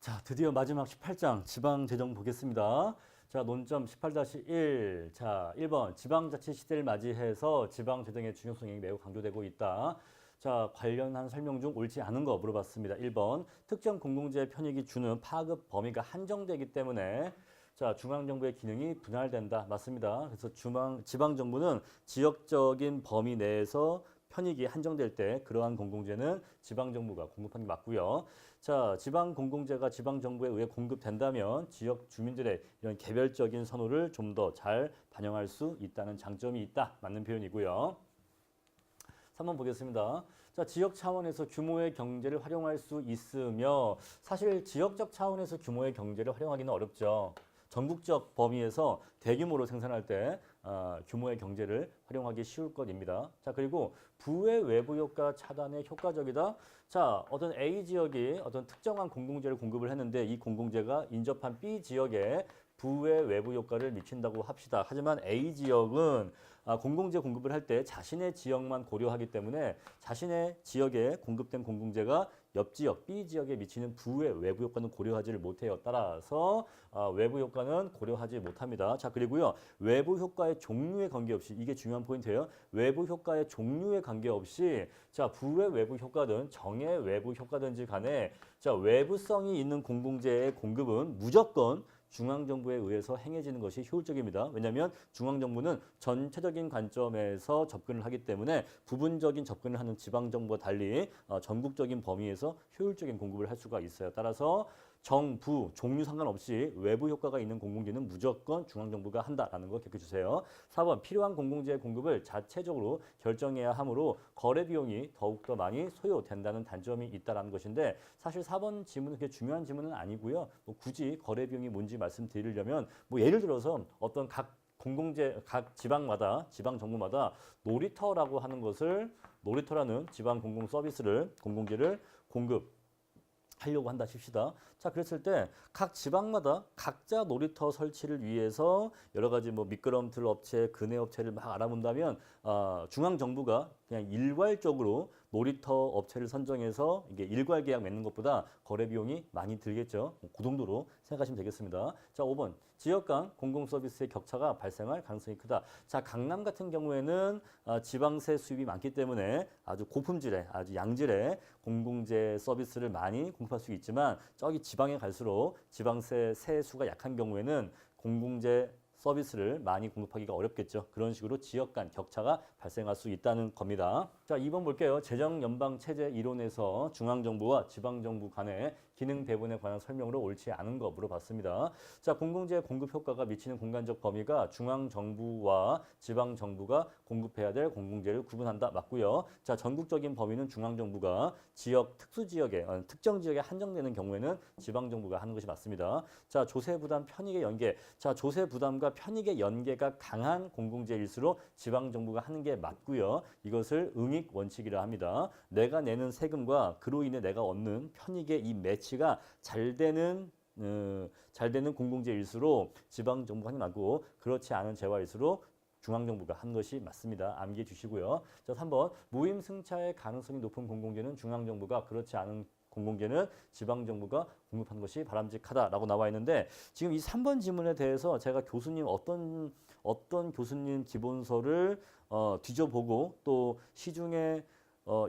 자, 드디어 마지막 18장 지방재정 보겠습니다. 자, 논점 18-1. 자, 1번 지방자치 시대를 맞이해서 지방재정의 중요성이 매우 강조되고 있다. 자, 관련한 설명 중 옳지 않은 거 물어봤습니다. 1번 특정 공공재의 편익이 주는 파급 범위가 한정되기 때문에 자, 중앙정부의 기능이 분할된다. 맞습니다. 그래서 지방정부는 지역적인 범위 내에서 편익이 한정될 때 그러한 공공재는 지방정부가 공급하는 게 맞고요. 자, 지방공공재가 지방정부에 의해 공급된다면 지역 주민들의 이런 개별적인 선호를 좀 더 잘 반영할 수 있다는 장점이 있다. 맞는 표현이고요. 3번 보겠습니다. 자, 지역 차원에서 규모의 경제를 활용할 수 있으며 사실 지역적 차원에서 규모의 경제를 활용하기는 어렵죠. 전국적 범위에서 대규모로 생산할 때 규모의 경제를 활용하기 쉬울 것입니다. 자, 그리고 부의 외부 효과 차단에 효과적이다. 자, 어떤 A 지역이 어떤 특정한 공공재를 공급을 했는데 이 공공재가 인접한 B 지역에 부의 외부 효과를 미친다고 합시다. 하지만 A 지역은 공공재 공급을 할 때 자신의 지역만 고려하기 때문에 자신의 지역에 공급된 공공재가 옆 지역 B 지역에 미치는 부의 외부 효과는 고려하지를 못해요. 따라서 외부 효과는 고려하지 못합니다. 자, 그리고요. 외부 효과의 종류에 관계없이 이게 중요한 포인트예요. 외부 효과의 종류에 관계없이 자, 부의 외부 효과든 정의 외부 효과든지 간에 자, 외부성이 있는 공공재의 공급은 무조건 중앙정부에 의해서 행해지는 것이 효율적입니다. 왜냐하면 중앙정부는 전체적인 관점에서 접근을 하기 때문에 부분적인 접근을 하는 지방정부와 달리 전국적인 범위에서 효율적인 공급을 할 수가 있어요. 따라서 정부, 종류 상관없이 외부 효과가 있는 공공재는 무조건 중앙정부가 한다라는 거 기억해 주세요. 4번 필요한 공공재의 공급을 자체적으로 결정해야 하므로 거래 비용이 더욱더 많이 소요된다는 단점이 있다는 것인데 사실 4번 지문은 그렇게 중요한 지문은 아니고요. 굳이 거래 비용이 뭔지 말씀드리려면 예를 들어서 어떤 각 공공재, 각 지방마다, 지방정부마다 놀이터라고 하는 것을 놀이터라는 지방 공공 서비스를, 공공재를 공급하려고 한다 칩시다. 자, 그랬을 때 각 지방마다 각자 놀이터 설치를 위해서 여러 가지 미끄럼틀 업체, 근해 업체를 막 알아본다면 중앙정부가 그냥 일괄적으로 놀이터 업체를 선정해서 이게 일괄 계약 맺는 것보다 거래 비용이 많이 들겠죠. 그 정도로 생각하시면 되겠습니다. 자, 5번 지역 간 공공 서비스의 격차가 발생할 가능성이 크다. 자, 강남 같은 경우에는 지방세 수입이 많기 때문에 아주 고품질의, 아주 양질의 공공재 서비스를 많이 공급할 수 있지만 저기 지방에 갈수록 지방세 세수가 약한 경우에는 공공재 서비스를 많이 공급하기가 어렵겠죠. 그런 식으로 지역 간 격차가 발생할 수 있다는 겁니다. 자, 2번 볼게요. 재정연방체제 이론에서 중앙정부와 지방정부 간의 기능 배분에 관한 설명으로 옳지 않은 거 물어봤습니다. 자, 공공재 공급 효과가 미치는 공간적 범위가 중앙정부와 지방정부가 공급해야 될 공공재를 구분한다. 맞고요. 자, 전국적인 범위는 중앙정부가 특수지역에, 특정 지역에 한정되는 경우에는 지방정부가 하는 것이 맞습니다. 자, 조세부담 편익의 연계. 자, 조세부담과 편익의 연계가 강한 공공재일수록 지방정부가 하는 게 맞고요. 이것을 응익 원칙이라 합니다. 내가 내는 세금과 그로 인해 내가 얻는 편익의 이 매치가 잘 되는 공공재일수록 지방정부가 하는 게 맞고 그렇지 않은 재화일수록 중앙정부가 한 것이 맞습니다. 암기해 주시고요. 자, 3번 무임승차의 가능성이 높은 공공재는 중앙정부가 그렇지 않은 공공재는 지방정부가 공급하는 것이 바람직하다라고 나와 있는데 지금 이 3번 지문에 대해서 제가 교수님 어떤 교수님 기본서를 뒤져보고 또 시중에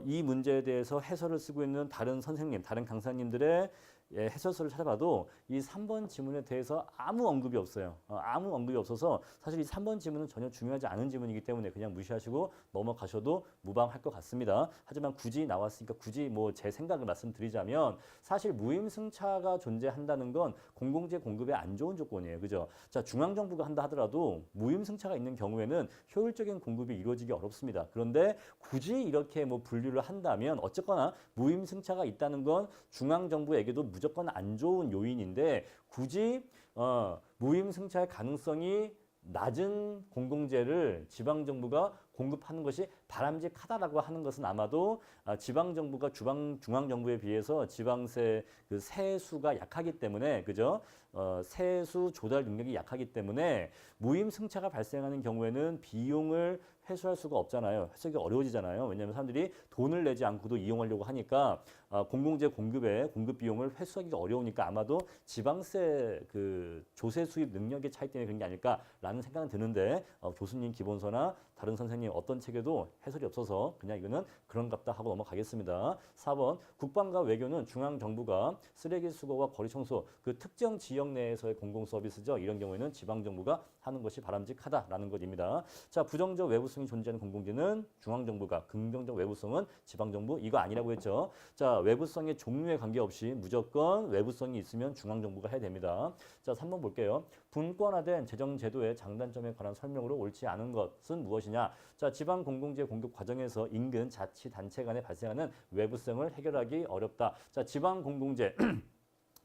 이 문제에 대해서 해설을 쓰고 있는 다른 선생님, 다른 강사님들의 해설서를 찾아봐도 이 3번 지문에 대해서 아무 언급이 없어요. 아무 언급이 없어서 사실 이 3번 지문은 전혀 중요하지 않은 지문이기 때문에 그냥 무시하시고 넘어가셔도 무방할 것 같습니다. 하지만 굳이 나왔으니까 굳이 제 생각을 말씀드리자면 사실 무임승차가 존재한다는 건 공공재 공급에 안 좋은 조건이에요. 그죠? 자, 중앙정부가 한다 하더라도 무임승차가 있는 경우에는 효율적인 공급이 이루어지기 어렵습니다. 그런데 굳이 이렇게 분류를 한다면 어쨌거나 무임승차가 있다는 건 중앙정부에게도 무조건 안 좋은 요인인데 굳이 무임승차의 가능성이 낮은 공공재를 지방정부가 공급하는 것이 바람직하다라고 하는 것은 아마도 지방 정부가 중앙 정부에 비해서 지방세 그 세수가 약하기 때문에 그죠? 세수 조달 능력이 약하기 때문에 무임승차가 발생하는 경우에는 비용을 회수할 수가 없잖아요. 회수하기 어려워지잖아요. 왜냐하면 사람들이 돈을 내지 않고도 이용하려고 하니까 공공재 공급의 공급 비용을 회수하기가 어려우니까 아마도 지방세 그 조세 수입 능력의 차이 때문에 그런 게 아닐까라는 생각은 드는데 교수님 기본서나 다른 선생님 어떤 책에도 해설이 없어서 그냥 이거는 그런갑다 하고 넘어가겠습니다. 4번 국방과 외교는 중앙정부가 쓰레기 수거와 거리 청소 그 특정 지역 내에서의 공공 서비스죠. 이런 경우에는 지방정부가 하는 것이 바람직하다라는 것입니다. 자, 부정적 외부성이 존재하는 공공재는 중앙정부가, 긍정적 외부성은 지방정부 이거 아니라고 했죠. 자, 외부성의 종류에 관계없이 무조건 외부성이 있으면 중앙정부가 해야 됩니다. 자, 3번 볼게요. 분권화된 재정제도의 장단점에 관한 설명으로 옳지 않은 것은 무엇이냐? 자, 지방 공공재 공급 과정에서 인근 자치단체 간에 발생하는 외부성을 해결하기 어렵다. 자, 지방 공공재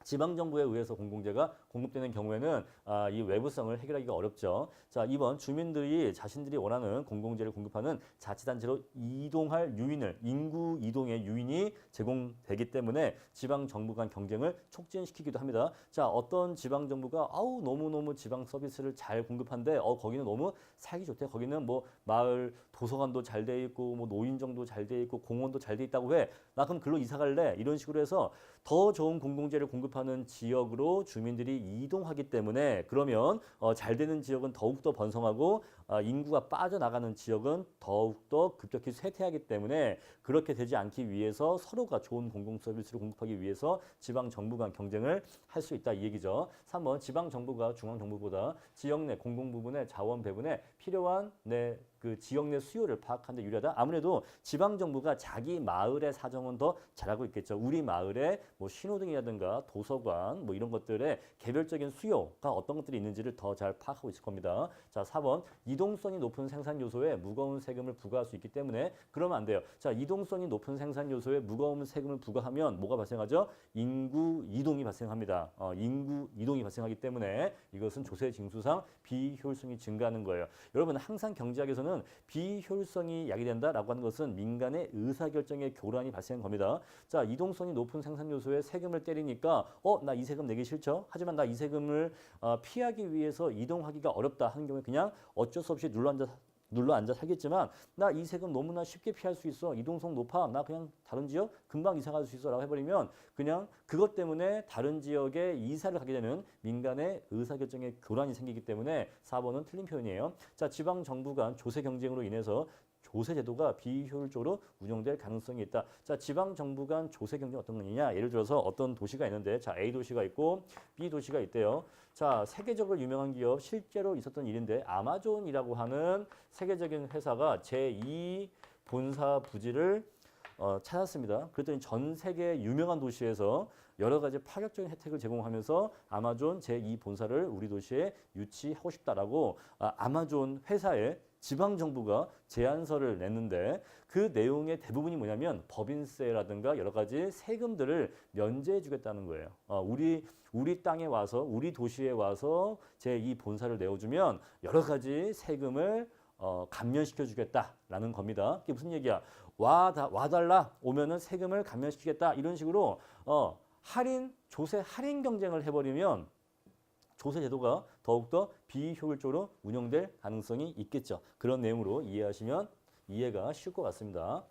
지방정부에 의해서 공공재가 공급되는 경우에는 이 외부성을 해결하기가 어렵죠. 자, 2번 주민들이 자신들이 원하는 공공재를 공급하는 자치단체로 이동할 유인을 인구 이동의 유인이 제공되기 때문에 지방정부 간 경쟁을 촉진시키기도 합니다. 자, 어떤 지방정부가 너무너무 지방 서비스를 잘 공급한데 거기는 너무 살기 좋대. 거기는 뭐 마을 도서관도 잘 돼 있고 뭐 노인정도 잘 돼 있고 공원도 잘 돼 있다고 해. 나 그럼 글로 이사 갈래. 이런 식으로 해서 더 좋은 공공재를 공급하는 지역으로 주민들이 이동하기 때문에 그러면 잘 되는 지역은 더욱더 번성하고 인구가 빠져나가는 지역은 더욱더 급격히 쇠퇴하기 때문에 그렇게 되지 않기 위해서 서로가 좋은 공공 서비스를 공급하기 위해서 지방 정부 간 경쟁을 할 수 있다 이 얘기죠. 3번 지방 정부가 중앙 정부보다 지역 내 공공 부분의 자원 배분에 필요한 그 지역 내 수요를 파악하는 데 유리하다. 아무래도 지방 정부가 자기 마을의 사정은 더 잘하고 있겠죠. 우리 마을에 뭐 신호등이라든가 도서관 뭐 이런 것들의 개별적인 수요가 어떤 것들이 있는지를 더 잘 파악하고 있을 겁니다. 자, 4번 이동성이 높은 생산 요소에 무거운 세금을 부과할 수 있기 때문에 그러면 안 돼요. 자, 이동성이 높은 생산 요소에 무거운 세금을 부과하면 뭐가 발생하죠? 인구 이동이 발생합니다. 인구 이동이 발생하기 때문에 이것은 조세 징수상 비효율성이 증가하는 거예요. 여러분 항상 경제학에서는 비효율성이 야기된다라고 하는 것은 민간의 의사결정의 교란이 발생한 겁니다. 자, 이동성이 높은 생산 요소에 세금을 때리니까 나 이 세금 내기 싫죠. 하지만 나 이 세금을 피하기 위해서 이동하기가 어렵다 하는 경우에 그냥 어쩔 수 없이 눌러 앉아 살겠지만 나 이 세금 너무나 쉽게 피할 수 있어. 이동성 높아. 나 그냥 다른 지역 금방 이사 갈 수 있어 라고 해버리면 그냥 그것 때문에 다른 지역에 이사를 가게 되는 민간의 의사결정의 교란이 생기기 때문에 4번은 틀린 표현이에요. 자, 지방정부 간 조세 경쟁으로 인해서 조세 제도가 비효율적으로 운영될 가능성이 있다. 자, 지방 정부 간 조세 경쟁 어떤 거냐? 예를 들어서 어떤 도시가 있는데 자, A 도시가 있고 B 도시가 있대요. 자, 세계적으로 유명한 기업 실제로 있었던 일인데 아마존이라고 하는 세계적인 회사가 제2 본사 부지를 찾았습니다. 그랬더니 전 세계 유명한 도시에서 여러 가지 파격적인 혜택을 제공하면서 아마존 제2 본사를 우리 도시에 유치하고 싶다라고 아마존 회사에 지방정부가 제안서를 냈는데 그 내용의 대부분이 뭐냐면 법인세라든가 여러 가지 세금들을 면제해 주겠다는 거예요. 우리 땅에 와서 우리 도시에 와서 제2 본사를 내어주면 여러 가지 세금을 감면시켜 주겠다라는 겁니다. 그게 무슨 얘기야? 와달라 오면은 세금을 감면시키겠다 이런 식으로 조세 할인 경쟁을 해버리면 조세 제도가 더욱더 비효율적으로 운영될 가능성이 있겠죠. 그런 내용으로 이해하시면 이해가 쉬울 것 같습니다.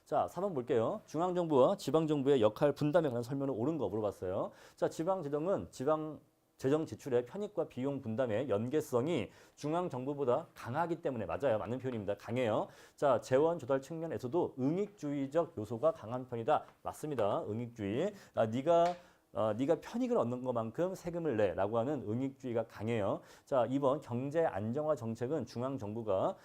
자, 4번 볼게요. 중앙정부와 지방정부의 역할 분담에 관한 설명을 옳은 거 물어봤어요. 자, 지방재정은 재정 지출의 편익과 비용 분담의 연계성이 중앙정부보다 강하기 때문에 맞아요. 맞는 표현입니다. 강해요. 자, 재원 조달 측면에서도 응익주의적 요소가 강한 편이다. 맞습니다. 응익주의. 네가 편익을 얻는 것만큼 세금을 내라고 하는 응익주의가 강해요. 자, 2번 경제 안정화 정책은 중앙정부와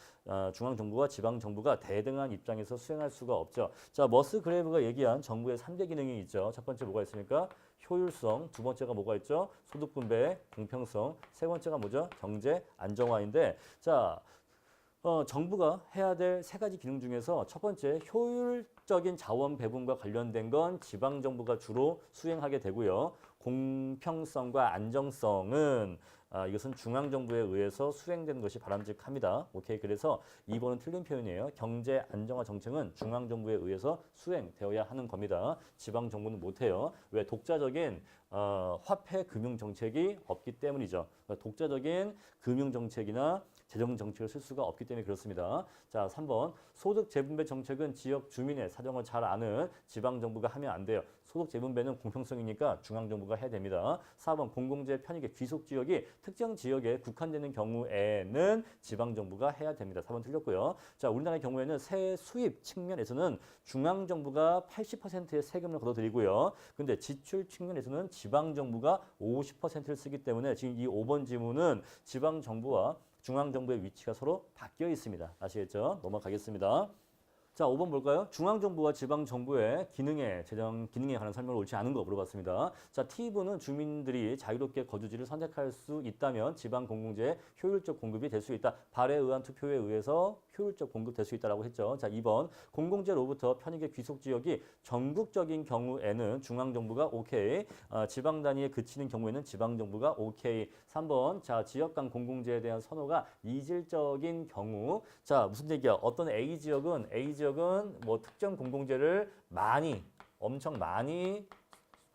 지방정부가 대등한 입장에서 수행할 수가 없죠. 자, 머스그레이브가 얘기한 정부의 3대 기능이 있죠. 첫 번째 뭐가 있습니까? 효율성, 두 번째가 뭐가 있죠? 소득 분배, 공평성, 세 번째가 뭐죠? 경제 안정화인데 자, 정부가 해야 될 세 가지 기능 중에서 첫 번째 효율적인 자원 배분과 관련된 건 지방정부가 주로 수행하게 되고요. 공평성과 안정성은 이것은 중앙정부에 의해서 수행되는 것이 바람직합니다. 오케이. 그래서 2번은 틀린 표현이에요. 경제 안정화 정책은 중앙정부에 의해서 수행되어야 하는 겁니다. 지방정부는 못해요. 왜? 독자적인 화폐 금융 정책이 없기 때문이죠. 그러니까 독자적인 금융 정책이나 재정 정책을 쓸 수가 없기 때문에 그렇습니다. 자, 3번. 소득 재분배 정책은 지역 주민의 사정을 잘 아는 지방 정부가 하면 안 돼요. 소득 재분배는 공평성이니까 중앙 정부가 해야 됩니다. 4번. 공공재 편익의 귀속 지역이 특정 지역에 국한되는 경우에는 지방 정부가 해야 됩니다. 4번 틀렸고요. 자, 우리나라의 경우에는 세 수입 측면에서는 중앙 정부가 80%의 세금을 걷어들이고요. 근데 지출 측면에서는 지방 정부가 50%를 쓰기 때문에 지금 이 5번 지문은 지방 정부와 중앙정부의 위치가 서로 바뀌어 있습니다. 아시겠죠? 넘어가겠습니다. 자, 5번 볼까요? 중앙정부와 지방정부의 재정 기능에 관한 설명을 옳지 않은 거 물어봤습니다. 자, T부는 주민들이 자유롭게 거주지를 선택할 수 있다면 지방공공재의 효율적 공급이 될 수 있다. 발에 의한 투표에 의해서 효율적 공급될 수 있다고 했죠. 자, 2번 공공재로부터 편익의 귀속지역이 전국적인 경우에는 중앙정부가 오케이, 지방 단위에 그치는 경우에는 지방정부가 오케이. 3번 자, 지역 간 공공재에 대한 선호가 이질적인 경우. 자, 무슨 얘기야? 어떤 A 지역은 뭐 특정 공공재를 엄청 많이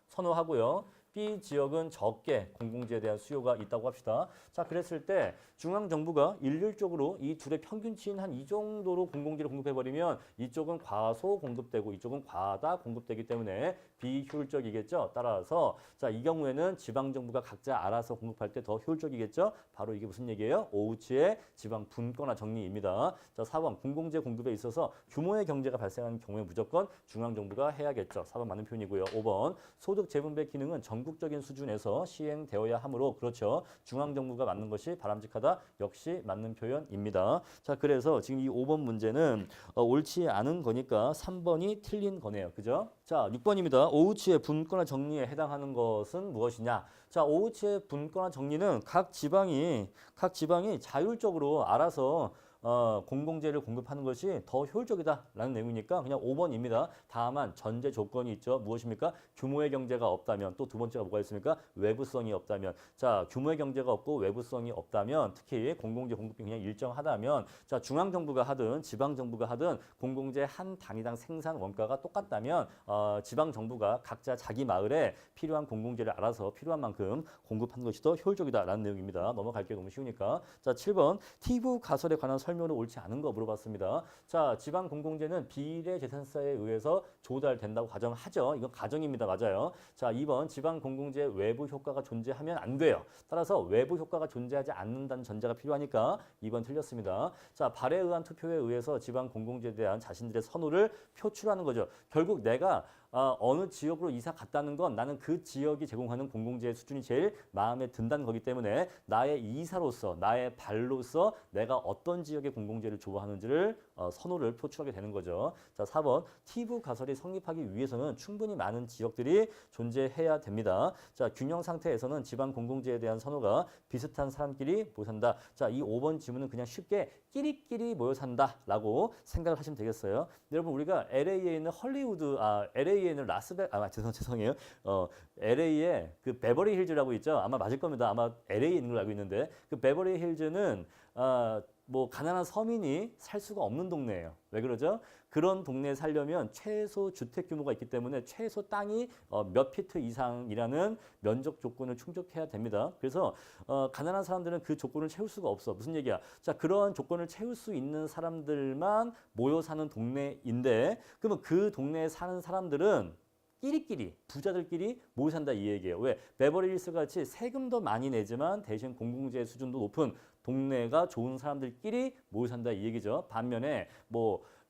선호하고요. B 지역은 적게 공공재에 대한 수요가 있다고 합시다. 자, 그랬을 때 중앙정부가 일률적으로 이 둘의 평균치인 한 이 정도로 공공재를 공급해버리면 이쪽은 과소 공급되고 이쪽은 과다 공급되기 때문에 비효율적이겠죠. 따라서 자, 이 경우에는 지방정부가 각자 알아서 공급할 때 더 효율적이겠죠. 바로 이게 무슨 얘기예요? 오우치의 지방 분권화 정리입니다. 자, 4번 공공재 공급에 있어서 규모의 경제가 발생하는 경우에 무조건 중앙정부가 해야겠죠. 4번 맞는 표현이고요. 5번 소득 재분배 기능은 전국적인 수준에서 시행되어야 하므로 그렇죠. 중앙정부가 맞는 것이 바람직하다. 역시 맞는 표현입니다. 자, 그래서 지금 이 5번 문제는 옳지 않은 거니까 3번이 틀린 거네요. 그죠? 자, 6번입니다. 오우치의 분권화 정리에 해당하는 것은 무엇이냐? 자, 오우치의 분권화 정리는 각 지방이 자율적으로 알아서 공공재를 공급하는 것이 더 효율적이다라는 내용이니까 그냥 5번입니다. 다만 전제 조건이 있죠. 무엇입니까? 규모의 경제가 없다면. 또 두 번째가 뭐가 있습니까? 외부성이 없다면. 자, 규모의 경제가 없고 외부성이 없다면 특히 공공재 공급이 그냥 일정하다면 자, 중앙정부가 하든 지방정부가 하든 공공재 한 단위당 생산 원가가 똑같다면 지방정부가 각자 자기 마을에 필요한 공공재를 알아서 필요한 만큼 공급하는 것이 더 효율적이다라는 내용입니다. 넘어갈게요. 너무 쉬우니까. 자, 7번 티브 가설에 관한 설명으로 옳지 않은 거 물어봤습니다. 자, 지방 공공재는 비례 재산세에 의해서 조달된다고 가정하죠. 이건 가정입니다. 맞아요. 자, 2번 지방 공공재 외부 효과가 존재하면 안 돼요. 따라서 외부 효과가 존재하지 않는다는 전제가 필요하니까 2번 틀렸습니다. 자, 발에 의한 투표에 의해서 지방 공공재에 대한 자신들의 선호를 표출하는 거죠. 결국 내가 어느 지역으로 이사 갔다는 건 나는 그 지역이 제공하는 공공재 수준이 제일 마음에 든다는 거기 때문에 나의 이사로서 나의 발로서 내가 어떤 지역의 공공재를 좋아하는지를 선호를 표출하게 되는 거죠. 자, 4번 티브 가설이 성립하기 위해서는 충분히 많은 지역들이 존재해야 됩니다. 자, 균형 상태에서는 지방 공공재에 대한 선호가 비슷한 사람끼리 모여 산다. 자, 이 5번 지문은 그냥 쉽게 끼리끼리 모여 산다라고 생각을 하시면 되겠어요. 여러분 우리가 LA에 있는 LA에 있는 죄송해요. LA에 그 베버리 힐즈라고 있죠. 아마 맞을 겁니다. 아마 LA에 있는 걸로 알고 있는데 그 베버리 힐즈는 뭐 가난한 서민이 살 수가 없는 동네예요. 왜 그러죠? 그런 동네에 살려면 최소 주택 규모가 있기 때문에 최소 땅이 몇 피트 이상이라는 면적 조건을 충족해야 됩니다. 그래서 가난한 사람들은 그 조건을 채울 수가 없어. 무슨 얘기야? 자, 그런 조건을 채울 수 있는 사람들만 모여 사는 동네인데 그러면 그 동네에 사는 사람들은 끼리끼리 부자들끼리 모여 산다 이 얘기예요. 왜? 베버리힐스 같이 세금도 많이 내지만 대신 공공재 수준도 높은 동네가 좋은 사람들끼리 모여 산다 이 얘기죠. 반면에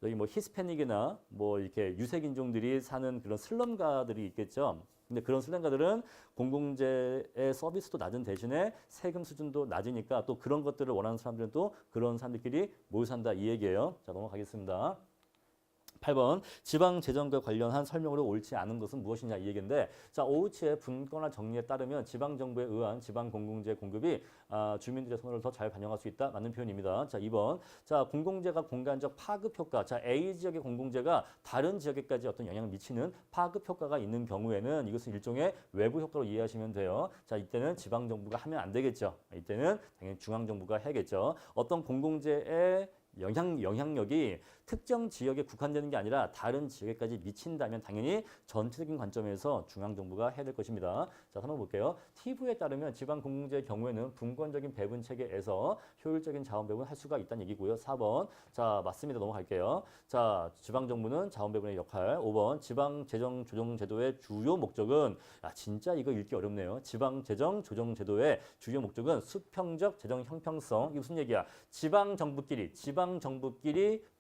여기 히스패닉이나 이렇게 유색 인종들이 사는 그런 슬럼가들이 있겠죠. 근데 그런 슬럼가들은 공공재의 서비스도 낮은 대신에 세금 수준도 낮으니까 또 그런 것들을 원하는 사람들은 또 그런 사람들끼리 모여 산다 이 얘기예요. 자, 넘어가겠습니다. 8번 지방재정과 관련한 설명으로 옳지 않은 것은 무엇이냐 이 얘기인데 자 오우치의 분권화 정리에 따르면 지방정부에 의한 지방공공재 공급이 주민들의 선호를 더 잘 반영할 수 있다. 맞는 표현입니다. 자 2번 자 공공재가 공간적 파급 효과 자 A 지역의 공공재가 다른 지역에까지 어떤 영향을 미치는 파급 효과가 있는 경우에는 이것은 일종의 외부 효과로 이해하시면 돼요. 자 이때는 지방정부가 하면 안 되겠죠. 이때는 당연히 중앙정부가 해야겠죠. 어떤 공공재의 영향력이 특정 지역에 국한되는 게 아니라 다른 지역에까지 미친다면 당연히 전체적인 관점에서 중앙정부가 해야 될 것입니다. 자, 한번 볼게요. TV에 따르면 지방공공재의 경우에는 분권적인 배분 체계에서 효율적인 자원 배분을 할 수가 있다는 얘기고요. 4번. 자, 맞습니다. 넘어갈게요. 자, 지방정부는 자원 배분의 역할. 5번. 지방재정조정제도의 주요 목적은 진짜 이거 읽기 어렵네요. 지방재정조정제도의 주요 목적은 수평적 재정 형평성. 이게 무슨 얘기야? 지방정부끼리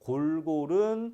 골고른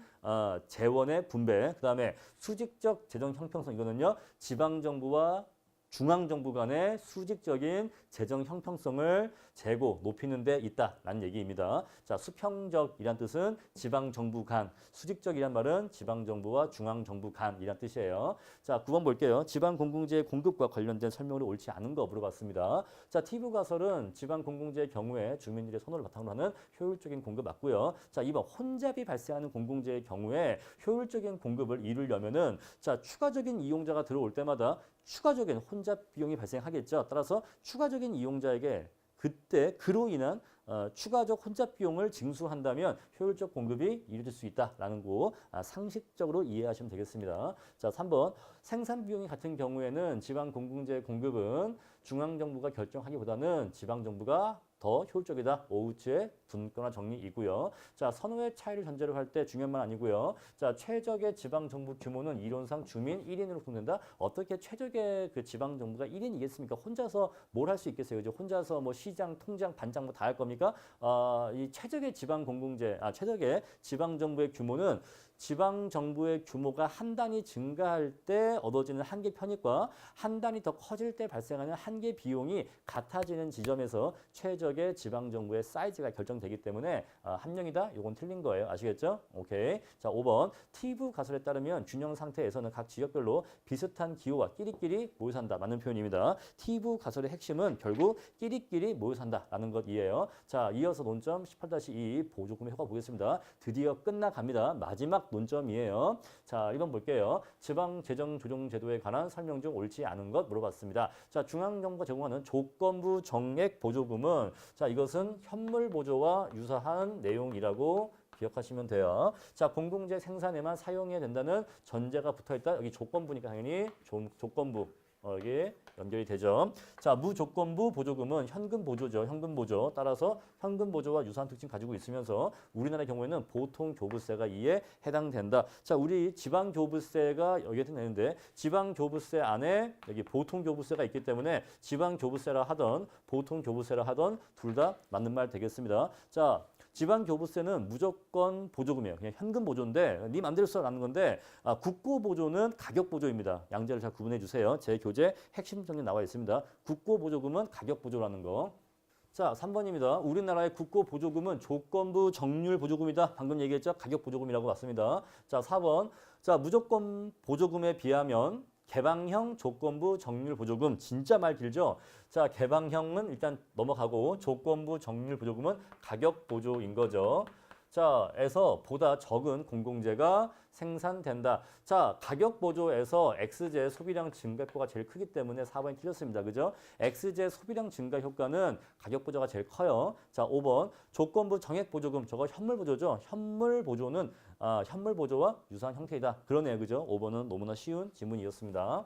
재원의 분배, 그다음에 수직적 재정 형평성 이거는요 지방정부와 중앙정부 간의 수직적인 재정 형평성을 재고 높이는 데 있다라는 얘기입니다. 자, 수평적이란 뜻은 지방정부 간, 수직적이란 말은 지방정부와 중앙정부 간이란 뜻이에요. 자, 9번 볼게요. 지방공공재 공급과 관련된 설명으로 옳지 않은 거 물어봤습니다. 자, TV 가설은 지방공공재의 경우에 주민들의 선호를 바탕으로 하는 효율적인 공급 맞고요. 자, 2번 혼잡이 발생하는 공공재의 경우에 효율적인 공급을 이루려면은 자, 추가적인 이용자가 들어올 때마다 추가적인 혼잡 비용이 발생하겠죠. 따라서 추가적인 이용자에게 그때 그로 인한 추가적 혼잡 비용을 징수한다면 효율적 공급이 이루어질 수 있다라는 거 상식적으로 이해하시면 되겠습니다. 자, 3번 생산 비용이 같은 경우에는 지방 공공재 공급은 중앙정부가 결정하기보다는 지방정부가 더 효율적이다. 오우치의 분권화 정리이고요. 자, 선호의 차이를 전제로 할 때 중요한 말 아니고요. 자, 최적의 지방정부 규모는 이론상 주민 1인으로 구성된다. 어떻게 최적의 그 지방정부가 1인이겠습니까? 혼자서 뭘 할 수 있겠어요? 그죠? 혼자서 뭐 시장, 통장, 반장 뭐 다 할 겁니까? 이 최적의 지방공공재, 최적의 지방정부의 규모는 지방정부의 규모가 한 단위 증가할 때 얻어지는 한계 편익과 한 단위 더 커질 때 발생하는 한계 비용이 같아지는 지점에서 최적의 지방정부의 사이즈가 결정되기 때문에 함량이다. 이건 틀린 거예요. 아시겠죠? 오케이. 자, 5번. TV 가설에 따르면 균형 상태에서는 각 지역별로 비슷한 기호와 끼리끼리 모여 산다. 맞는 표현입니다. TV 가설의 핵심은 결국 끼리끼리 모여 산다라는 것이에요. 자, 이어서 논점 18-2 보조금의 효과 보겠습니다. 드디어 끝나갑니다. 마지막 논점이에요. 자, 1번 볼게요. 지방재정조정제도에 관한 설명 중 옳지 않은 것 물어봤습니다. 자, 중앙정부가 제공하는 조건부 정액 보조금은 자, 이것은 현물보조와 유사한 내용이라고 기억하시면 돼요. 자, 공공재 생산에만 사용해야 된다는 전제가 붙어있다. 여기 조건부니까 당연히 조건부. 여기 연결이 되죠. 자, 무조건부 보조금은 현금 보조죠. 현금 보조. 따라서 현금 보조와 유사한 특징 가지고 있으면서 우리나라의 경우에는 보통 교부세가 이에 해당된다. 자, 우리 지방 교부세가 여기에 해당되는데 지방 교부세 안에 여기 보통 교부세가 있기 때문에 지방 교부세라 하던 보통 교부세라 하던 둘 다 맞는 말 되겠습니다. 자, 지방교부세는 무조건 보조금이에요. 그냥 현금 보조인데 네 맘대로 써라는 건데 국고보조는 가격보조입니다. 양자를 잘 구분해 주세요. 제 교재 핵심 정리 나와 있습니다. 국고보조금은 가격보조라는 거. 자, 3번입니다. 우리나라의 국고보조금은 조건부 정률 보조금이다. 방금 얘기했죠? 가격보조금이라고 맞습니다. 자, 4번. 자, 무조건 보조금에 비하면 개방형 조건부 정률 보조금 진짜 말 길죠? 자, 개방형은 일단 넘어가고 조건부 정률 보조금은 가격 보조인 거죠. 자, 에서 보다 적은 공공재가 생산된다. 자, 가격 보조에서 X제 소비량 증가 효과가 제일 크기 때문에 4번이 틀렸습니다. 그죠? X제 소비량 증가 효과는 가격 보조가 제일 커요. 자, 5번 조건부 정액 보조금 저거 현물 보조죠. 현물 보조는 현물 보조와 유사한 형태이다. 그러네요. 그죠? 5번은 너무나 쉬운 질문이었습니다.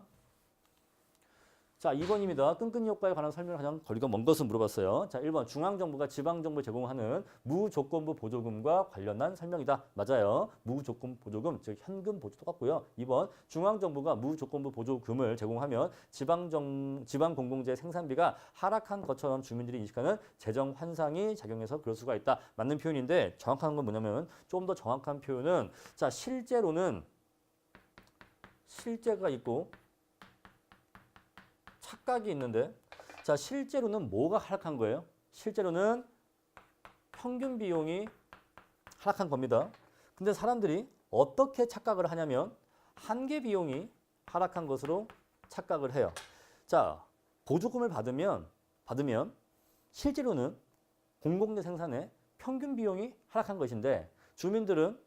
자, 2번입니다. 끈끈이 효과에 관한 설명을 가장 거리가 먼 것을 물어봤어요. 자, 1번 중앙정부가 지방정부에 제공하는 무조건부 보조금과 관련한 설명이다. 맞아요. 무조건부 보조금, 즉 현금 보조 똑같고요. 2번 중앙정부가 무조건부 보조금을 제공하면 지방공공재 생산비가 하락한 것처럼 주민들이 인식하는 재정 환상이 작용해서 그럴 수가 있다. 맞는 표현인데 정확한 건 뭐냐면 좀 더 정확한 표현은 자, 실제로는 실제가 있고 착각이 있는데 자, 실제로는 뭐가 하락한 거예요? 실제로는 평균 비용이 하락한 겁니다. 근데 사람들이 어떻게 착각을 하냐면 한계 비용이 하락한 것으로 착각을 해요. 자, 보조금을 받으면 실제로는 공공재 생산의 평균 비용이 하락한 것인데 주민들은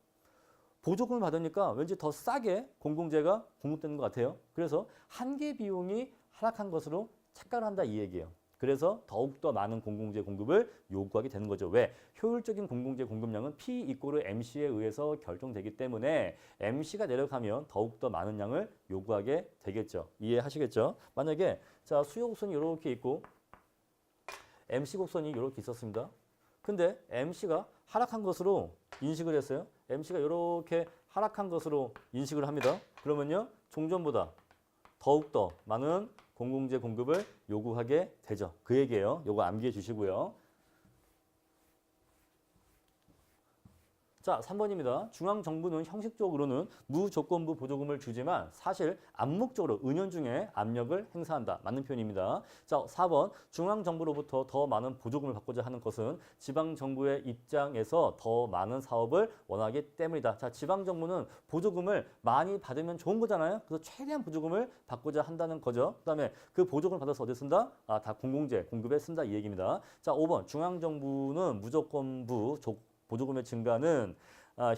보조금을 받으니까 왠지 더 싸게 공공재가 공급되는 것 같아요. 그래서 한계 비용이 하락한 것으로 착각을 한다 이 얘기예요. 그래서 더욱더 많은 공공재 공급을 요구하게 되는 거죠. 왜? 효율적인 공공재 공급량은 P = MC에 의해서 결정되기 때문에 MC가 내려가면 더욱더 많은 양을 요구하게 되겠죠. 이해하시겠죠? 만약에 자 수요 곡선이 이렇게 있고 MC 곡선이 이렇게 있었습니다. 근데 MC가 하락한 것으로 인식을 했어요. MC가 이렇게 하락한 것으로 인식을 합니다. 그러면요. 종전보다 더욱더 많은 공공재 공급을 요구하게 되죠. 그 얘기예요. 요거 암기해 주시고요. 자, 3번입니다. 중앙정부는 형식적으로는 무조건부 보조금을 주지만 사실 암묵적으로 은연중에 압력을 행사한다. 맞는 표현입니다. 자, 4번. 중앙정부로부터 더 많은 보조금을 받고자 하는 것은 지방정부의 입장에서 더 많은 사업을 원하기 때문이다. 자, 지방정부는 보조금을 많이 받으면 좋은 거잖아요. 그래서 최대한 보조금을 받고자 한다는 거죠. 그 다음에 그 보조금을 받아서 어디 쓴다? 다 공공재 공급에 쓴다 이 얘기입니다. 자, 5번. 중앙정부는 무조건부 보조금의 증가는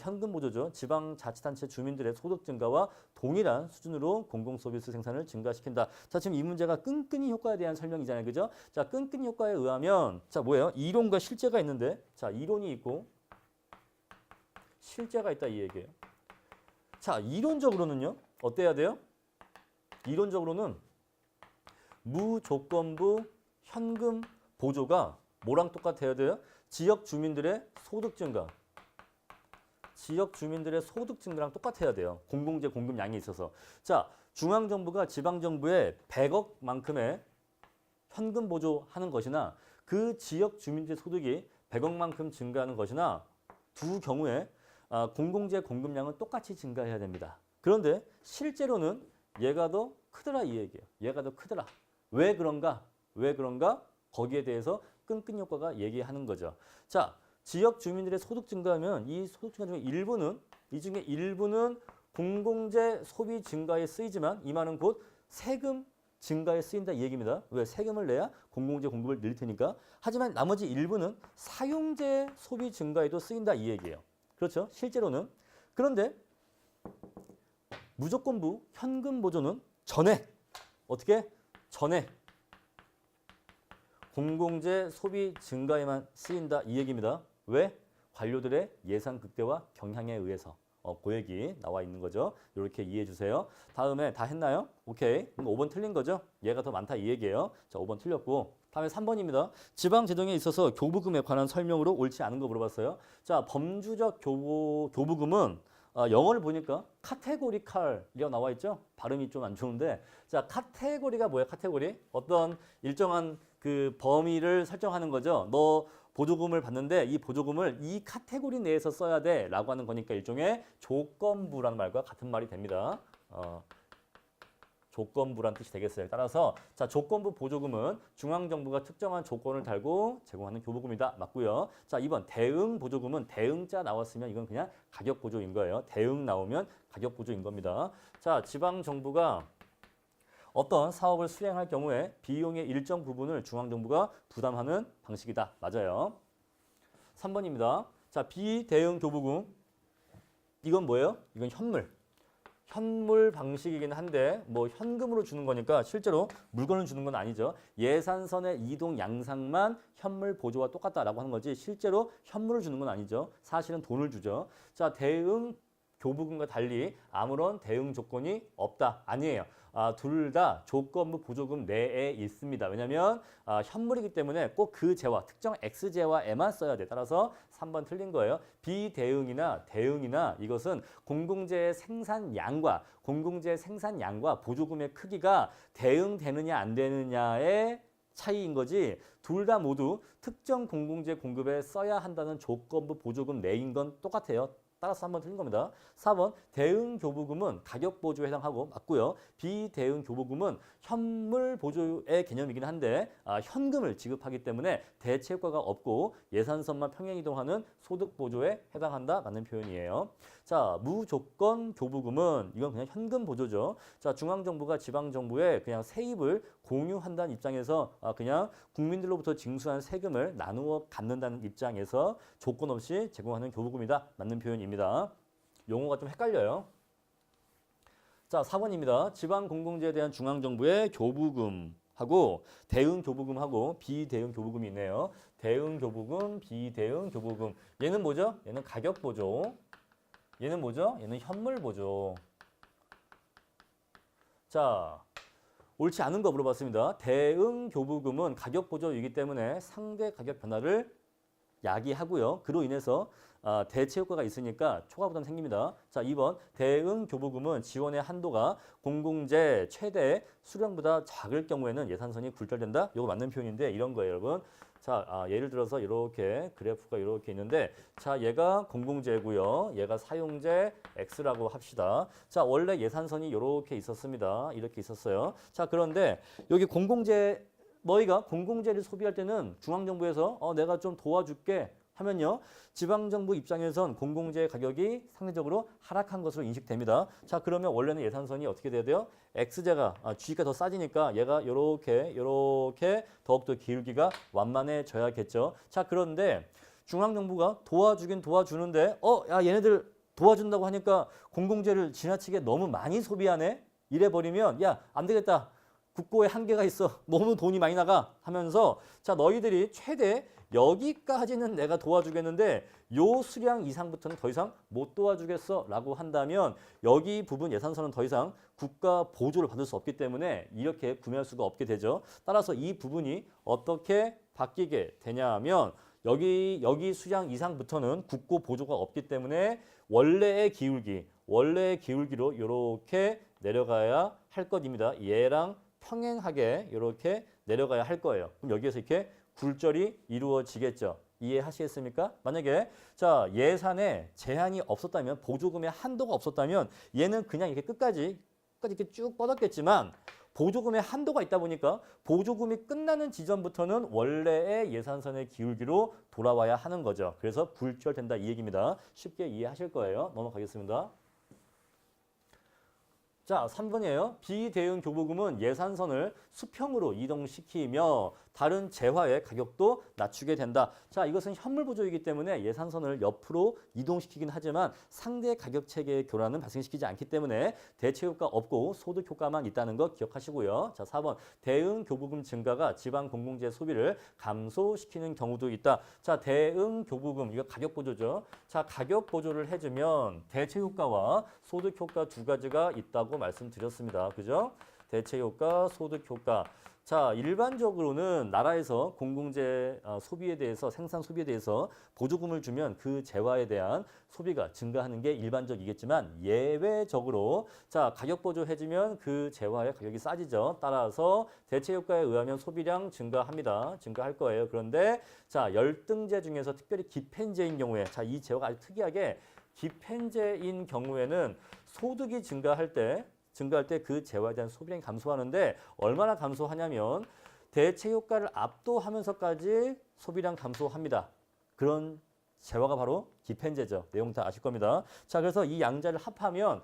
현금 보조죠. 지방자치단체 주민들의 소득 증가와 동일한 수준으로 공공서비스 생산을 증가시킨다. 자, 지금 이 문제가 끈끈이 효과에 대한 설명이잖아요. 그죠? 자, 끈끈이 효과에 의하면 자, 뭐예요? 이론과 실제가 있는데 자, 이론이 있고 실제가 있다 이 얘기예요. 자, 이론적으로는요. 어때야 돼요? 이론적으로는 무조건부 현금 보조가 뭐랑 똑같아야 돼요? 지역 주민들의 소득 증가. 지역 주민들의 소득 증가랑 똑같아야 돼요. 공공재 공급량이 있어서. 자, 중앙정부가 지방정부에 100억만큼의 현금 보조하는 것이나 그 지역 주민들의 소득이 100억만큼 증가하는 것이나 두 경우에 공공재 공급량은 똑같이 증가해야 됩니다. 그런데 실제로는 얘가 더 크더라 이 얘기예요. 얘가 더 크더라. 왜 그런가? 왜 그런가? 거기에 대해서 끈끈이 효과가 얘기하는 거죠. 자, 지역 주민들의 소득 증가하면 이 소득 증가 중에 일부는 공공재 소비 증가에 쓰이지만 이 말은 곧 세금 증가에 쓰인다 이 얘기입니다. 왜? 세금을 내야 공공재 공급을 늘릴 테니까. 하지만 나머지 일부는 사용재 소비 증가에도 쓰인다 이 얘기예요. 그렇죠? 실제로는. 그런데 무조건부 현금 보조는 전에 어떻게? 전에 공공재 소비 증가에만 쓰인다 이 얘기입니다. 왜? 관료들의 예산 극대화 경향에 의해서. 그 얘기 나와 있는 거죠. 이렇게 이해해 주세요. 다음에 다 했나요? 오케이. 5번 틀린 거죠? 얘가 더 많다 이 얘기예요. 자, 5번 틀렸고. 다음에 3번입니다. 지방재정에 있어서 교부금에 관한 설명으로 옳지 않은 거 물어봤어요. 자, 범주적 교부금은 영어를 보니까 카테고리칼이라고 나와 있죠? 발음이 좀 안 좋은데 자, 카테고리가 뭐야? 카테고리? 어떤 일정한 그 범위를 설정하는 거죠. 너 보조금을 받는데 이 보조금을 이 카테고리 내에서 써야 돼 라고 하는 거니까 일종의 조건부라는 말과 같은 말이 됩니다. 조건부란 뜻이 되겠어요. 따라서 자, 조건부 보조금은 중앙정부가 특정한 조건을 달고 제공하는 교부금이다. 맞고요. 자, 2번 대응 보조금은 대응자 나왔으면 이건 그냥 가격 보조인 거예요. 대응 나오면 가격 보조인 겁니다. 자, 지방정부가 어떤 사업을 수행할 경우에 비용의 일정 부분을 중앙정부가 부담하는 방식이다. 맞아요. 3번입니다. 자, 비대응 교부금. 이건 뭐예요? 이건 현물 방식이긴 한데 뭐 현금으로 주는 거니까 실제로 물건을 주는 건 아니죠. 예산선의 이동 양상만 현물 보조와 똑같다라고 하는 거지 실제로 현물을 주는 건 아니죠. 사실은 돈을 주죠. 자, 대응 교부금과 달리 아무런 대응 조건이 없다. 아니에요. 둘 다 조건부 보조금 내에 있습니다. 왜냐하면 현물이기 때문에 꼭 그 재화, 특정 X재화에만 써야 돼. 따라서 3번 틀린 거예요. 비대응이나 대응이나 이것은 공공재의 생산량과 보조금의 크기가 대응되느냐 안 되느냐의 차이인 거지 둘 다 모두 특정 공공재 공급에 써야 한다는 조건부 보조금 내인 건 똑같아요. 따라서 한번 틀린 겁니다. 4번 대응 교부금은 가격 보조에 해당하고 맞고요. 비대응 교부금은 현물 보조의 개념이긴 한데 현금을 지급하기 때문에 대체 효과가 없고 예산선만 평행 이동하는 소득 보조에 해당한다. 맞는 표현이에요. 자, 무조건 교부금은 이건 그냥 현금 보조죠. 자, 중앙정부가 지방정부에 그냥 세입을 공유한다는 입장에서 그냥 국민들로부터 징수한 세금을 나누어 갖는다는 입장에서 조건 없이 제공하는 교부금이다. 맞는 표현입니다. 용어가 좀 헷갈려요. 자, 4번입니다. 지방공공재에 대한 중앙정부의 교부금하고 대응 교부금하고 비대응 교부금이 있네요. 대응 교부금, 비대응 교부금. 얘는 뭐죠? 얘는 가격 보조. 얘는 뭐죠? 얘는 현물 보조. 자, 옳지 않은 거 물어봤습니다. 대응 교부금은 가격 보조이기 때문에 상대 가격 변화를 야기하고요. 그로 인해서 대체 효과가 있으니까 초과 부담 생깁니다. 자, 2번 대응 교부금은 지원의 한도가 공공재 최대 수령보다 작을 경우에는 예산선이 굴절된다. 이거 맞는 표현인데 이런 거예요, 여러분. 자, 예를 들어서 이렇게 그래프가 이렇게 있는데 자, 얘가 공공재고요. 얘가 사용재 X라고 합시다. 자, 원래 예산선이 이렇게 있었습니다. 이렇게 있었어요. 자, 그런데 여기 공공재 너희가 공공재를 소비할 때는 중앙정부에서 내가 좀 도와줄게 하면요. 지방정부 입장에선 공공재 가격이 상대적으로 하락한 것으로 인식됩니다. 자, 그러면 원래는 예산선이 어떻게 돼야 돼요? X제가 G가 더 싸지니까 얘가 이렇게 더욱더 기울기가 완만해져야겠죠. 자, 그런데 중앙정부가 도와주긴 도와주는데 야, 얘네들 도와준다고 하니까 공공재를 지나치게 너무 많이 소비하네? 이래버리면 야, 안 되겠다. 국고에 한계가 있어. 너무 돈이 많이 나가 하면서 자, 너희들이 최대 여기까지는 내가 도와주겠는데 요 수량 이상부터는 더 이상 못 도와주겠어 라고 한다면 여기 부분 예산선은 더 이상 국가 보조를 받을 수 없기 때문에 이렇게 구매할 수가 없게 되죠. 따라서 이 부분이 어떻게 바뀌게 되냐 하면 여기 수량 이상부터는 국고 보조가 없기 때문에 원래의 기울기로 이렇게 내려가야 할 것입니다. 얘랑 평행하게 이렇게 내려가야 할 거예요. 그럼 여기에서 이렇게 굴절이 이루어지겠죠. 이해하시겠습니까? 만약에 자, 예산에 제한이 없었다면 보조금의 한도가 없었다면 얘는 그냥 이렇게 끝까지 이렇게 쭉 뻗었겠지만 보조금의 한도가 있다 보니까 보조금이 끝나는 지점부터는 원래의 예산선의 기울기로 돌아와야 하는 거죠. 그래서 굴절된다 이 얘기입니다. 쉽게 이해하실 거예요. 넘어가겠습니다. 자, 3번이에요. 비대응 교부금은 예산선을 수평으로 이동시키며 다른 재화의 가격도 낮추게 된다. 자, 이것은 현물 보조이기 때문에 예산선을 옆으로 이동시키긴 하지만 상대 가격 체계의 교란은 발생시키지 않기 때문에 대체 효과 없고 소득 효과만 있다는 거 기억하시고요. 자, 4번 대응 교부금 증가가 지방 공공재 소비를 감소시키는 경우도 있다. 자, 대응 교부금 이거 가격 보조죠. 자, 가격 보조를 해주면 대체 효과와 소득 효과 두 가지가 있다고 말씀드렸습니다. 그죠? 대체 효과, 소득 효과. 자, 일반적으로는 나라에서 공공재 소비에 대해서 생산 소비에 대해서 보조금을 주면 그 재화에 대한 소비가 증가하는 게 일반적이겠지만 예외적으로 자, 가격 보조해주면 그 재화의 가격이 싸지죠. 따라서 대체 효과에 의하면 소비량 증가합니다. 증가할 거예요. 그런데 자, 열등재 중에서 특별히 기펜재인 경우에 자, 이 재화가 아주 특이하게 기펜재인 경우에는 소득이 증가할 때 그 재화에 대한 소비량이 감소하는데 얼마나 감소하냐면 대체 효과를 압도하면서까지 소비량 감소합니다. 그런 재화가 바로 기펜재죠. 내용 다 아실 겁니다. 자, 그래서 이 양자를 합하면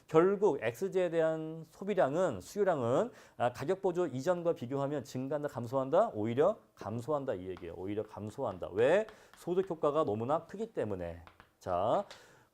결국 X제에 대한 소비량은 수요량은 가격 보조 이전과 비교하면 증가한다, 감소한다? 오히려 감소한다 이 얘기예요. 오히려 감소한다. 왜? 소득 효과가 너무나 크기 때문에. 자,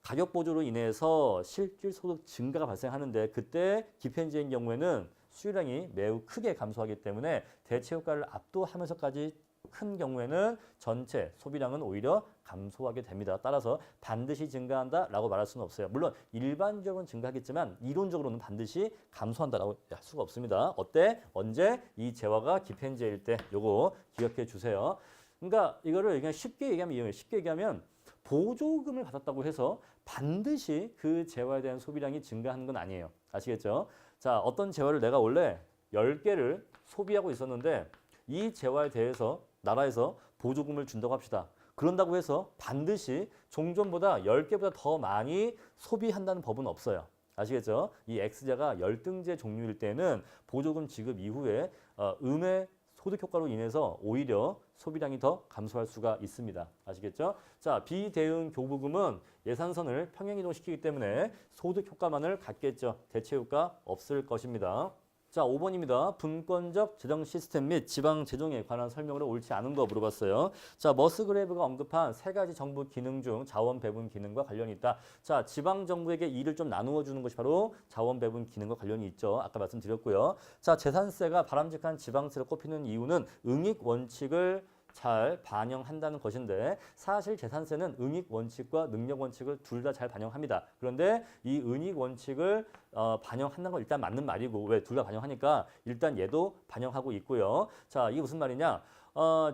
가격 보조로 인해서 실질 소득 증가가 발생하는데 그때 기펜제인 경우에는 수요량이 매우 크게 감소하기 때문에 대체 효과를 압도하면서까지 큰 경우에는 전체 소비량은 오히려 감소하게 됩니다. 따라서 반드시 증가한다라고 말할 수는 없어요. 물론 일반적으로는 증가하겠지만 이론적으로는 반드시 감소한다라고 할 수가 없습니다. 어때? 언제? 이 재화가 기펜제일 때 요거 기억해 주세요. 그러니까 이거를 그냥 쉽게 얘기하면 보조금을 받았다고 해서 반드시 그 재화에 대한 소비량이 증가하는 건 아니에요. 아시겠죠? 자, 어떤 재화를 내가 원래 10개를 소비하고 있었는데 이 재화에 대해서 나라에서 보조금을 준다고 합시다. 그런다고 해서 반드시 종전보다 10개보다 더 많이 소비한다는 법은 없어요. 아시겠죠? 이 X자가 열등제 종류일 때는 보조금 지급 이후에 음의 소득 효과로 인해서 오히려 소비량이 더 감소할 수가 있습니다. 아시겠죠? 자, 비대응 교부금은 예산선을 평행이동시키기 때문에 소득 효과만을 갖겠죠. 대체 효과 없을 것입니다. 자, 5번입니다. 분권적 재정 시스템 및 지방 재정에 관한 설명으로 옳지 않은 거 물어봤어요. 자, 머스그레이브가 언급한 세 가지 정부 기능 중 자원 배분 기능과 관련이 있다. 자, 지방 정부에게 일을 좀 나누어 주는 것이 바로 자원 배분 기능과 관련이 있죠. 아까 말씀드렸고요. 자, 재산세가 바람직한 지방세로 꼽히는 이유는 응익 원칙을 잘 반영한다는 것인데 사실 재산세는 응익 원칙과 능력 원칙을 둘 다 잘 반영합니다. 그런데 이 응익 원칙을 반영한다는 건 일단 맞는 말이고 왜 둘 다 반영하니까 일단 얘도 반영하고 있고요. 자, 이게 무슨 말이냐?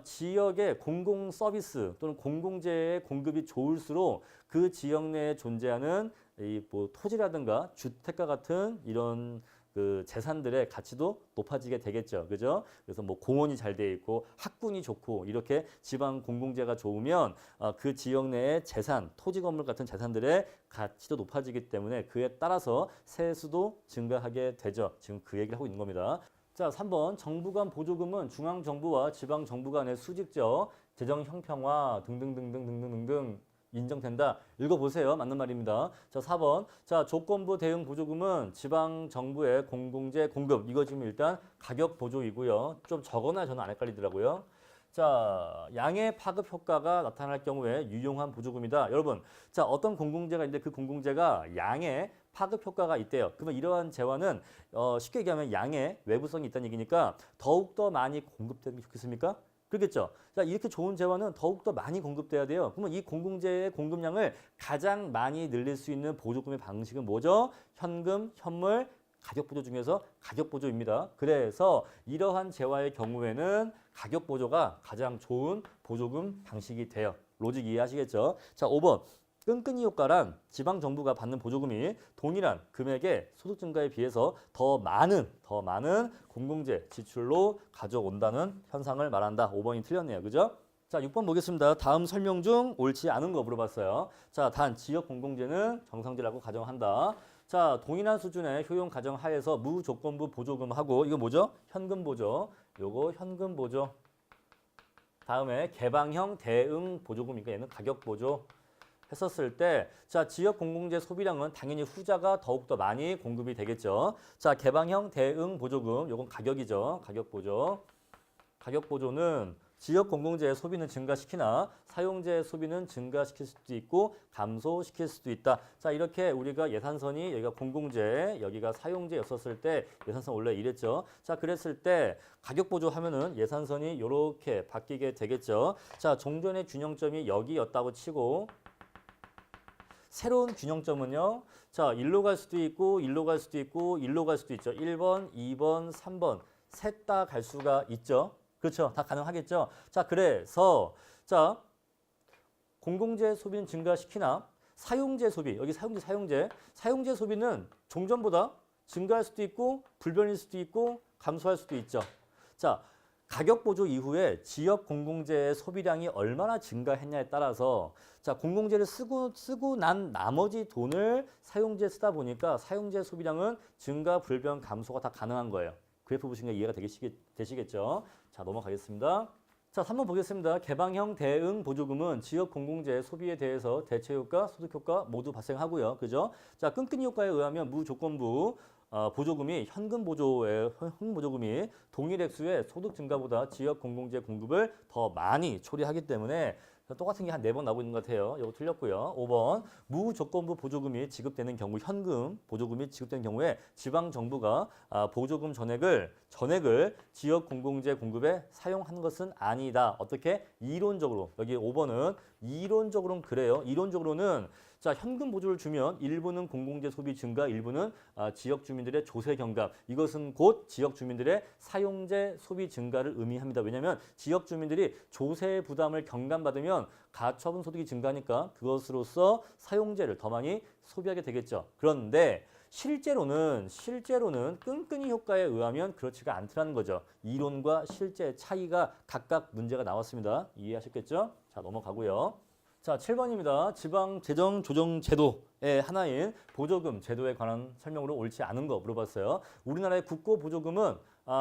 지역의 공공 서비스 또는 공공재의 공급이 좋을수록 그 지역 내에 존재하는 이 뭐 토지라든가 주택과 같은 이런 그 재산들의 가치도 높아지게 되겠죠. 그죠? 그래서 뭐 공원이 잘 돼 있고 학군이 좋고 이렇게 지방 공공재가 좋으면 그 지역 내의 재산, 토지 건물 같은 재산들의 가치도 높아지기 때문에 그에 따라서 세수도 증가하게 되죠. 지금 그 얘기를 하고 있는 겁니다. 자, 3번 정부 간 보조금은 중앙 정부와 지방 정부 간의 수직적 재정 형평화 등등등등등등등 인정된다. 읽어보세요. 맞는 말입니다. 자, 4번. 자, 조건부 대응 보조금은 지방 정부의 공공재 공급. 이거 지금 일단 가격 보조이고요. 좀 적어놔야 저는 안 헷갈리더라고요. 자, 양의 파급 효과가 나타날 경우에 유용한 보조금이다. 여러분, 자, 어떤 공공재가 있는데 그 공공재가 양의 파급 효과가 있대요. 그러면 이러한 재화는 쉽게 얘기하면 양의 외부성이 있다는 얘기니까 더욱더 많이 공급되는 게 좋겠습니까? 그렇겠죠. 자, 이렇게 좋은 재화는 더욱더 많이 공급돼야 돼요. 그러면 이 공공재의 공급량을 가장 많이 늘릴 수 있는 보조금의 방식은 뭐죠? 현금, 현물, 가격 보조 중에서 가격 보조입니다. 그래서 이러한 재화의 경우에는 가격 보조가 가장 좋은 보조금 방식이 돼요. 로직 이해하시겠죠? 자, 5번. 끈끈이 효과란 지방 정부가 받는 보조금이 동일한 금액의 소득 증가에 비해서 더 많은 공공재 지출로 가져온다는 현상을 말한다. 5번이 틀렸네요. 그죠? 자, 6번 보겠습니다. 다음 설명 중 옳지 않은 거 물어봤어요. 자, 단 지역 공공재는 정상지라고 가정한다. 자, 동일한 수준의 효용 가정 하에서 무조건부 보조금하고 이거 뭐죠? 현금 보조. 요거 현금 보조. 다음에 개방형 대응 보조금이니까 얘는 가격 보조. 했었을 때, 자, 지역 공공재 소비량은 당연히 후자가 더욱더 많이 공급이 되겠죠. 자, 개방형 대응 보조금, 요건 가격이죠. 가격 보조. 가격 보조는 지역 공공재의 소비는 증가시키나 사용재의 소비는 증가시킬 수도 있고 감소시킬 수도 있다. 자, 이렇게 우리가 예산선이 여기가 공공재, 여기가 사용재였었을 때 예산선 원래 이랬죠. 자, 그랬을 때 가격 보조하면은 예산선이 이렇게 바뀌게 되겠죠. 자, 종전의 균형점이 여기였다고 치고 새로운 균형점은요. 자, 1로 갈 수도 있고 1로 갈 수도 있고 1로 갈 수도 있죠. 1번, 2번, 3번 셋 다 갈 수가 있죠. 그렇죠. 다 가능하겠죠. 자, 그래서 자, 공공재 소비는 증가시키나 사용재 소비, 여기 사용재 소비는 종전보다 증가할 수도 있고 불변일 수도 있고 감소할 수도 있죠. 자, 가격 보조 이후에 지역 공공재의 소비량이 얼마나 증가했냐에 따라서 자, 공공재를 쓰고 난 나머지 돈을 사용재에 쓰다 보니까 사용재 소비량은 증가, 불변, 감소가 다 가능한 거예요. 그래프 보시면 이해가 되시겠죠? 자, 넘어가겠습니다. 자, 3번 보겠습니다. 개방형 대응 보조금은 지역 공공재 소비에 대해서 대체 효과, 소득 효과 모두 발생하고요. 그죠? 자, 끈끈이 효과에 의하면 무조건부 보조금이 현금 보조금이 동일 액수의 소득 증가보다 지역 공공재 공급을 더 많이 초래하기 때문에 똑같은 게 한 4번 나오고 있는 것 같아요. 이거 틀렸고요. 5번 무조건부 보조금이 지급되는 경우 현금 보조금이 지급되는 경우에 지방정부가 보조금 전액을 지역 공공재 공급에 사용하는 것은 아니다. 어떻게? 이론적으로. 여기 5번은 이론적으로는 그래요. 이론적으로는 자, 현금 보조를 주면 일부는 공공재 소비 증가, 일부는 지역 주민들의 조세 경감. 이것은 곧 지역 주민들의 사용재 소비 증가를 의미합니다. 왜냐하면 지역 주민들이 조세 부담을 경감받으면 가처분 소득이 증가하니까 그것으로서 사용재를 더 많이 소비하게 되겠죠. 그런데 실제로는 끈끈이 효과에 의하면 그렇지가 않더라는 거죠. 이론과 실제 차이가 각각 문제가 나왔습니다. 이해하셨겠죠? 자, 넘어가고요. 자, 7번입니다. 지방재정조정제도의 하나인 보조금 제도에 관한 설명으로 옳지 않은 거 물어봤어요. 우리나라의 국고보조금은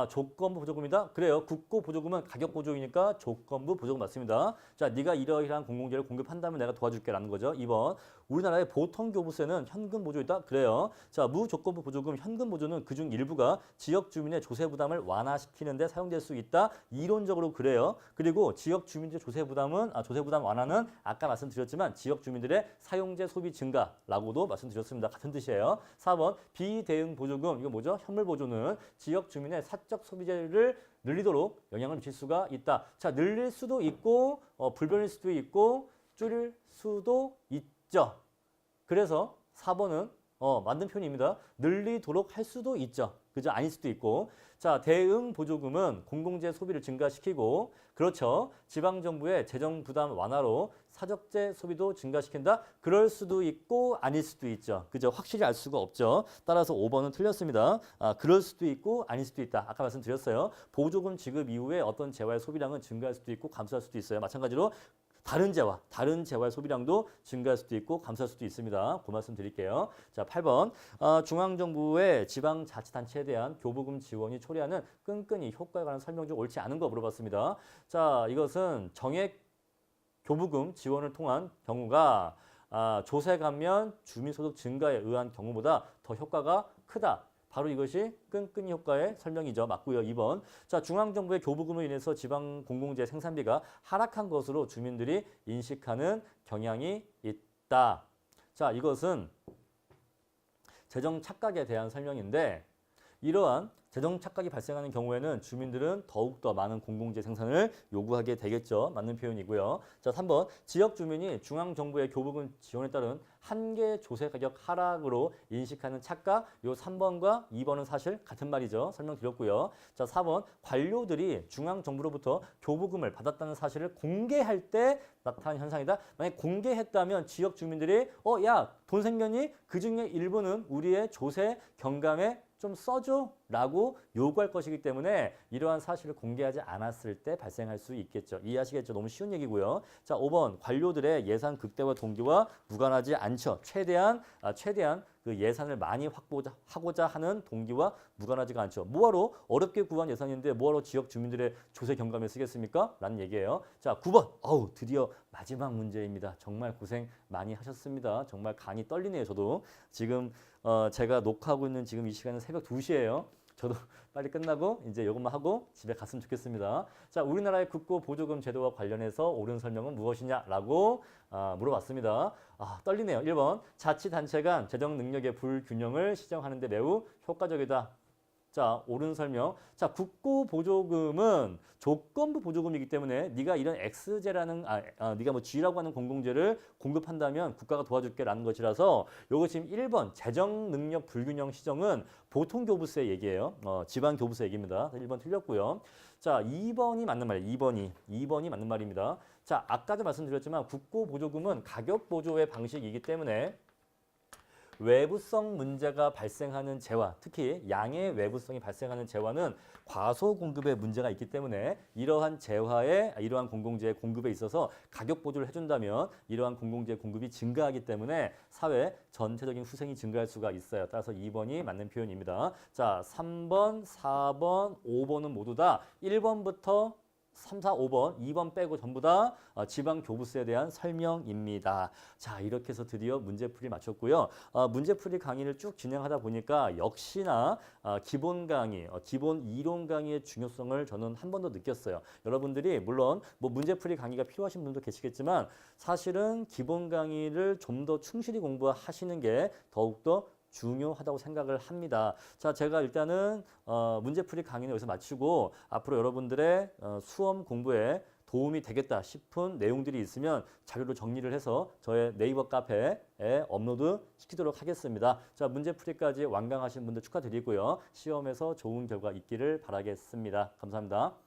조건부 보조금이다? 그래요. 국고보조금은 가격보조이니까 조건부 보조금 맞습니다. 자, 네가 이러이러한 공공재를 공급한다면 내가 도와줄게라는 거죠. 2번. 우리나라의 보통교부세는 현금 보조이다? 그래요. 자, 무조건부 보조금, 현금 보조는 그중 일부가 지역 주민의 조세 부담을 완화시키는 데 사용될 수 있다? 이론적으로 그래요. 그리고 지역 주민들의 조세 부담 완화는 아까 말씀드렸지만 지역 주민들의 사용재 소비 증가라고도 말씀드렸습니다. 같은 뜻이에요. 4번. 비대응 보조금, 이거 뭐죠? 현물 보조는 지역 주민의 사적 소비재를 늘리도록 영향을 미칠 수가 있다. 자, 늘릴 수도 있고 불변일 수도 있고 줄일 수도 있죠. 그래서 4번은 맞는 표현입니다. 늘리도록 할 수도 있죠. 그죠? 아닐 수도 있고. 자, 대응 보조금은 공공재 소비를 증가시키고, 그렇죠. 지방정부의 재정 부담 완화로 사적재 소비도 증가시킨다? 그럴 수도 있고 아닐 수도 있죠. 그죠? 확실히 알 수가 없죠. 따라서 5번은 틀렸습니다. 그럴 수도 있고 아닐 수도 있다. 아까 말씀드렸어요. 보조금 지급 이후에 어떤 재화의 소비량은 증가할 수도 있고 감소할 수도 있어요. 마찬가지로 다른 재화의 소비량도 증가할 수도 있고 감소할 수도 있습니다. 그 말씀 드릴게요. 자, 8번. 중앙정부의 지방자치단체에 대한 교부금 지원이 초래하는 끈끈이 효과에 관한 설명 중 옳지 않은 거 물어봤습니다. 자, 이것은 정액 교부금 지원을 통한 경우가 조세 감면, 주민소득 증가에 의한 경우보다 더 효과가 크다. 바로 이것이 끈끈이 효과의 설명이죠. 맞고요. 2번. 자, 중앙정부의 교부금으로 인해서 지방 공공재 생산비가 하락한 것으로 주민들이 인식하는 경향이 있다. 자, 이것은 재정 착각에 대한 설명인데 이러한 재정 착각이 발생하는 경우에는 주민들은 더욱더 많은 공공재 생산을 요구하게 되겠죠. 맞는 표현이고요. 자, 3번. 지역 주민이 중앙정부의 교부금 지원에 따른 한계 조세 가격 하락으로 인식하는 착각. 요 3번과 2번은 사실 같은 말이죠. 설명드렸고요. 자, 4번. 관료들이 중앙정부로부터 교부금을 받았다는 사실을 공개할 때 나타난 현상이다. 만약 공개했다면 지역 주민들이 야, 돈 생겼니? 그중에 일부는 우리의 조세 경감에 좀 써줘 라고 요구할 것이기 때문에 이러한 사실을 공개하지 않았을 때 발생할 수 있겠죠. 이해하시겠죠? 너무 쉬운 얘기고요. 자, 5번. 관료들의 예산 극대화 동기와 무관하지 않죠. 최대한 그 예산을 많이 확보하고자 하는 동기와 무관하지가 않죠. 뭐하러 어렵게 구한 예산인데 뭐하러 지역 주민들의 조세 경감에 쓰겠습니까? 라는 얘기예요. 자, 9번. 드디어 마지막 문제입니다. 정말 고생 많이 하셨습니다. 정말 간이 떨리네요. 저도 지금 제가 녹화하고 있는 지금 이 시간은 새벽 2시예요. 저도 빨리 끝나고 이제 이것만 하고 집에 갔으면 좋겠습니다. 자, 우리나라의 국고 보조금 제도와 관련해서 옳은 설명은 무엇이냐라고 물어봤습니다. 떨리네요. 1번. 자치단체 간 재정 능력의 불균형을 시정하는 데 매우 효과적이다. 자, 옳은 설명. 자, 국고 보조금은 조건부 보조금이기 때문에 네가 이런 X제라는 네가 뭐 G라고 하는 공공재를 공급한다면 국가가 도와줄게라는 것이라서 요거 지금 1번 재정 능력 불균형 시정은 보통 교부세 얘기예요. 지방 교부세 얘기입니다. 1번 틀렸고요. 자, 2번이 맞는 말이에요. 2번이 맞는 말입니다. 자, 아까도 말씀드렸지만 국고 보조금은 가격 보조의 방식이기 때문에 외부성 문제가 발생하는 재화, 특히 양의 외부성이 발생하는 재화는 과소 공급에 문제가 있기 때문에 이러한 재화에 이러한 공공재 공급에 있어서 가격 보조를 해준다면 이러한 공공재 공급이 증가하기 때문에 사회 전체적인 후생이 증가할 수가 있어요. 따라서 2번이 맞는 표현입니다. 자, 3번, 4번, 5번은 모두 다 1번부터 3, 4, 5번, 2번 빼고 전부 다 지방교부세에 대한 설명입니다. 자, 이렇게 해서 드디어 문제풀이 마쳤고요. 문제풀이 강의를 쭉 진행하다 보니까 역시나 기본 강의, 기본 이론 강의의 중요성을 저는 한 번 더 느꼈어요. 여러분들이 물론 뭐 문제풀이 강의가 필요하신 분도 계시겠지만 사실은 기본 강의를 좀 더 충실히 공부하시는 게 더욱더 중요하다고 생각을 합니다. 자, 제가 일단은 문제풀이 강의는 여기서 마치고 앞으로 여러분들의 수험 공부에 도움이 되겠다 싶은 내용들이 있으면 자료로 정리를 해서 저의 네이버 카페에 업로드 시키도록 하겠습니다. 자, 문제풀이까지 완강하신 분들 축하드리고요. 시험에서 좋은 결과 있기를 바라겠습니다. 감사합니다.